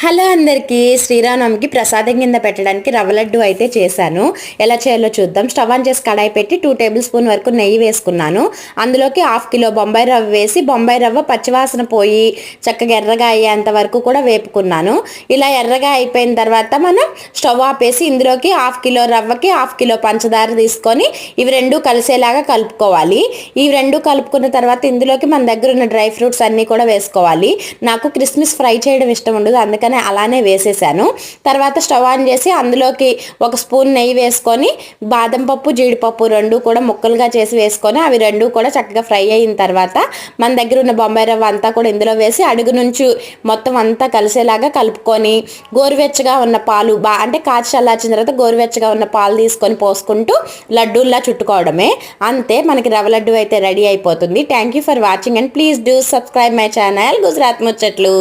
Hello అందరికీ శ్రీరామనవమికి ప్రసాదం కింద పెట్టడానికి రవ్వ లడ్డు అయితే చేశాను. ఎలా చేయాలో చూద్దాం. స్టవ్ ఆన్ చేసి కడాయి పెట్టి 2 టేబుల్ స్పూన్ వరకు నెయ్యి వేసుకున్నాను. అందులోకి 1/2 కిలో బొంబాయి రవ్వ వేసి బొంబాయి రవ్వ పచ్చివాసన పోయి చక్కగా ఎర్రగా అయ్యేంత వరకు కూడా వేపుకున్నాను. ఇలా ఎర్రగా అయిపోయిన తర్వాత మనం స్టవ్ ఆపేసి ఇందులోకి 1/2 కిలో రవ్వకి 1/2 కిలో పంచదార తీసుకొని ఇవి రెండు కలిసేలాగా కలుపుకోవాలి. ఇవి రెండు కలుపుకున్న తర్వాత ఇందులోకి మన దగ్గర ఉన్న డ్రై ఫ్రూట్స్ అన్నీ కూడా వేసుకోవాలి. నాకు క్రిస్మస్ ఫ్రై చేయడం ఇష్టం ఉండదు, అందుకని అలానే వేసేసాను. తర్వాత స్టవ్ ఆన్ చేసి అందులోకి 1 స్పూన్ నెయ్యి వేసుకొని బాదం పప్పు జీడిపప్పు రెండు కూడా ముక్కలుగా చేసి వేసుకొని అవి రెండు కూడా చక్కగా ఫ్రై అయిన తర్వాత మన దగ్గర ఉన్న బొంబాయి రవ్వ అంతా కూడా ఇందులో వేసి అడుగు నుంచి మొత్తం అంతా కలిసేలాగా కలుపుకొని గోరువెచ్చగా ఉన్న పాలు అంటే కాచి చల్లార్చిన తర్వాత గోరువెచ్చగా ఉన్న పాలు తీసుకొని పోసుకుంటూ లడ్డూల్లా చుట్టుకోవడమే. అంతే, మనకి రవ్వ లడ్డు అయితే రెడీ అయిపోతుంది. Thank you for watching and please do subscribe my channel Gujarat ముచ్చట్లు.